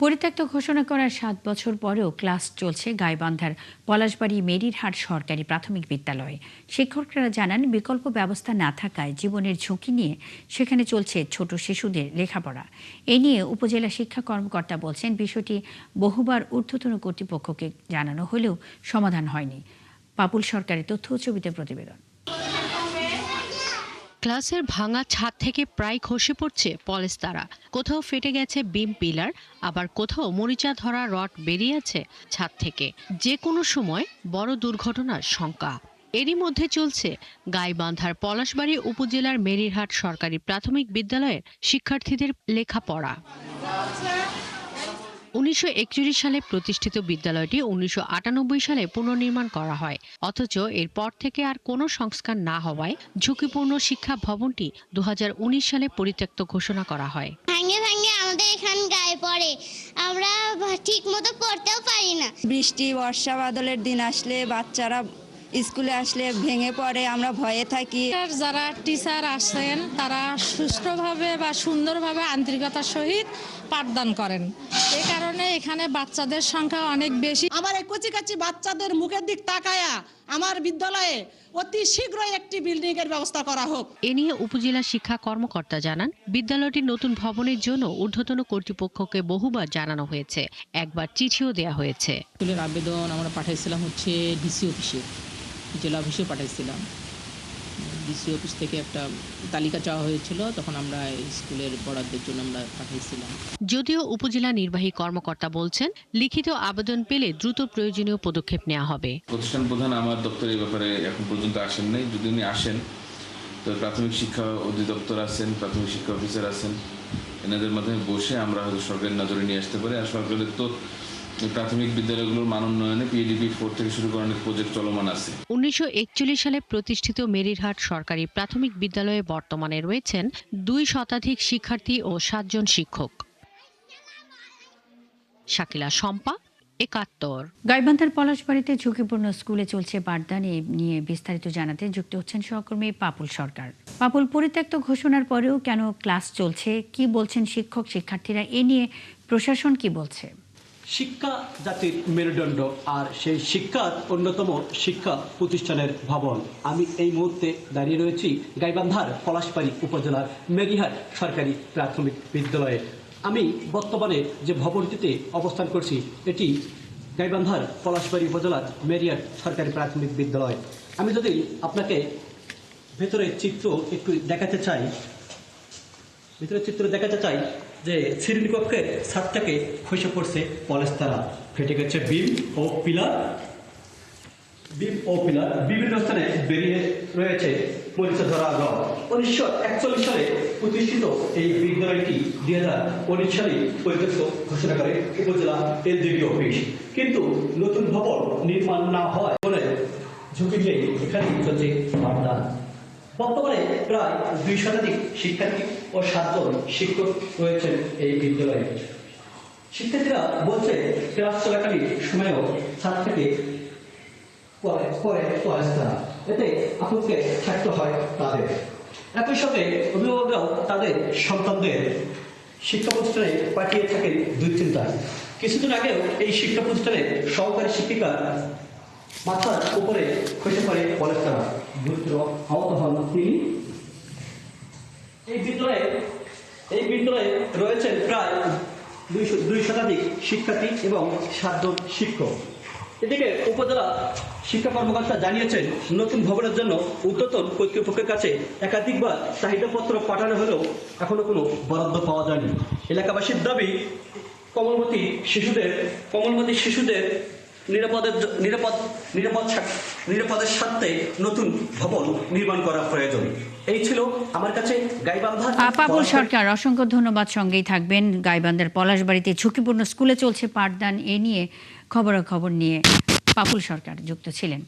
পরিত্যক্ত ঘোষণা করার ৭ বছর পরেও ক্লাস চলছে গাইবান্ধার পলাশবাড়ি মেরিরহাট সরকারি প্রাথমিক বিদ্যালয়ে। শিক্ষকরা জানান, বিকল্প ব্যবস্থা না থাকায় জীবনের ঝুঁকি নিয়ে সেখানে চলছে ছোট শিশুদের লেখাপড়া। এ নিয়ে উপজেলা শিক্ষা কর্মকর্তা বলছেন, বিষয়টি বহুবার ঊর্ধ্বতন কর্তৃপক্ষকে জানানো হলেও সমাধান হয়নি। পাপুল সরকারের তথ্য ও ছবিতে প্রতিবেদন। ক্লাসের ভাঙা ছাদ থেকে প্রায় খসে পড়ছে পলেস্তারা। কোথাও ফেটে গেছে বিম পিলার, আবার কোথাও মরিচা ধরা রড বেরিয়ে আছে ছাদ থেকে। যে কোনো সময় বড় দুর্ঘটনার শঙ্কা। এরই মধ্যে চলছে গাইবান্ধার পলাশবাড়ী উপজেলার মেরিরহাট সরকারি প্রাথমিক বিদ্যালয়ের শিক্ষার্থীদের লেখাপড়া। ১৯৪১ সালে প্রতিষ্ঠিত বিদ্যালয়টি ১৯৯৮ সালে পুনর্নির্মাণ করা হয়। অথচ এরপর থেকে আর কোনো সংস্কার না হওয়ায় ঝুঁকিপূর্ণ শিক্ষা ভবনটি ২০১৯ সালে পরিত্যক্ত ঘোষণা করা হয়। ভাঙে ভাঙে আমাদের এখান গায়ে পড়ে, আমরা ঠিক মতো পড়তেও পারি না। বৃষ্টি বর্ষা বাদলের দিন আসলে বাচ্চারা স্কুলে আসলে ভেঙে পড়ে, আমরা ভয়ে থাকি। যারা টিচার আছেন তারা সুষ্ঠুভাবে বা সুন্দরভাবে আন্তরিকতার সহিত পাঠদান করেন। এই কারণে এখানে বাচ্চাদের সংখ্যা অনেক বেশি। আমার এই কচি বাচ্চাদের মুখের দিক তাকায়া আমার বিদ্যালয়ে অতি শীঘ্রই একটি বিল্ডিং এর ব্যবস্থা করা হোক। এ নিয়ে উপজেলা শিক্ষা কর্মকর্তা জানান, বিদ্যালয়টির নতুন ভবনের জন্য ঊর্ধ্বতন কর্তৃপক্ষকে বহুবার জানানো হয়েছে, একবার চিঠিও দেওয়া হয়েছে। স্কুলের আবেদন আমরা পাঠাইছিলাম ডিসি অফিসে, জেলা অফিসে পাঠাইছিলাম। ডিসি অফিস থেকে একটা তালিকা চাওয়া হয়েছিল, তখন আমরা স্কুলের বরাদ্দের জন্য আমরা পাঠাইছিলাম। যদিও উপজেলা নির্বাহী কর্মকর্তা বলছেন, লিখিত আবেদন পেলে দ্রুত প্রয়োজনীয় পদক্ষেপ নেওয়া হবে। প্রতিষ্ঠান প্রধান আমার দপ্তরে এই ব্যাপারে এখন পর্যন্ত আসেন নাই। যদি উনি আসেন তো প্রাথমিক শিক্ষা অধিদপ্তর আছেন, প্রাথমিক শিক্ষা অফিসার আছেন, এনাদের মাধ্যমে বসে আমরা হয়তো সরকারের নজরে নিয়ে আসতে পারি। আর সরকারের তো প্রাথমিক বিদ্যালয়গুলোর মান উন্নয়নে পিএডিপি 4 থেকে শুরু করে অনেক প্রজেক্ট চলমান আছে। ১৯৪১ সালে প্রতিষ্ঠিত মেরিরহাট সরকারি প্রাথমিক বিদ্যালয়ে বর্তমানে রয়েছেন ২ শতাধিক শিক্ষার্থী ও ৭ জন শিক্ষক। শাকিলা শম্পা, ৭১। গাইবান্ধার পলাশবাড়িতে ঝুঁকিপূর্ণ স্কুলে চলছে পাঠদান। এ নিয়ে বিস্তারিত জানাতে যুক্ত হচ্ছেন সহকর্মী পাপুল সরকার। পাপুল, পরিত্যক্ত ঘোষণার পরেও কেন ক্লাস চলছে, কি বলছেন শিক্ষক শিক্ষার্থীরা, এ নিয়ে প্রশাসন কি বলছে? শিক্ষা জাতির মেরুদণ্ড, আর সেই শিক্ষার অন্যতম শিক্ষা প্রতিষ্ঠানের ভবন। আমি এই মুহূর্তে দাঁড়িয়ে রয়েছি গাইবান্ধার পলাশবাড়ী উপজেলার মেরিরহাট সরকারি প্রাথমিক বিদ্যালয়ে। আমি বর্তমানে যে ভবনটিতে অবস্থান করছি এটি গাইবান্ধার পলাশবাড়ী উপজেলার মেরিরহাট সরকারি প্রাথমিক বিদ্যালয়। আমি যদি আপনাকে ভেতরের চিত্র একটু দেখাতে চাই, যে শ্রেণীকক্ষের ছাদ থেকে খসে পড়ছে পলেস্তারা, ফেটে গেছে বিম ও পিলার, বিভিন্ন স্থানে বেরিয়ে রয়েছে মরিচা ধরা রড। ১৯৪১ সালে প্রতিষ্ঠিত এই বিদ্যালয়টি ২০১৯ সালে পরিত্যক্ত ঘোষণা করে উপজেলা এলজিডি অফিস। কিন্তু নতুন ভবন নির্মাণ না হওয়ায় ঝুঁকি নিয়ে এখানে চলছে পাঠদান। বর্তমানে প্রায় ২ শতাধিক শিক্ষার্থী ও ৭ জন শিক্ষক রয়েছেন এই বিদ্যালয়ে। শিক্ষার্থীরা বলছে, ক্লাস চলাকালীন সময়েও ছাদ থেকে এতে আতঙ্কে থাকতে হয় তাদের। একই সঙ্গে অভিভাবকরাও তাদের সন্তানদের শিক্ষা প্রতিষ্ঠানে পাঠিয়ে থাকেন দুশ্চিন্তায়। কিছুদিন আগেও এই শিক্ষা প্রতিষ্ঠানে সহকারী শিক্ষিকা মাথার উপরে খসে পড়ে পলেস্তারা, গুরুতর আহত হন তিনি। এই বিদ্যালয়ে রয়েছেন প্রায় ২ শতাধিক শিক্ষার্থী এবং ৭ জন শিক্ষক। এদিকে উপজেলা শিক্ষা কর্মকর্তা জানিয়েছেন, নতুন ভবনের জন্য ঊর্ধ্বতন কর্তৃপক্ষের কাছে একাধিকবার চাহিদাপত্র পাঠানো হলেও এখনো কোনো বরাদ্দ পাওয়া যায়নি। এলাকাবাসীর দাবি, কোমলমতি শিশুদের নিরাপদের স্বার্থে নতুন ভবন নির্মাণ করা প্রয়োজন। এই ছিল আমার কাছে গাইবান্ধার। পাপুল সরকার, অসংখ্য ধন্যবাদ। সঙ্গেই থাকবেন। গাইবান্ধার পলাশবাড়িতে ঝুঁকিপূর্ণ স্কুলে চলছে পাঠদান, এ নিয়ে খবরাখবর নিয়ে পাপুল সরকার যুক্ত ছিলেন।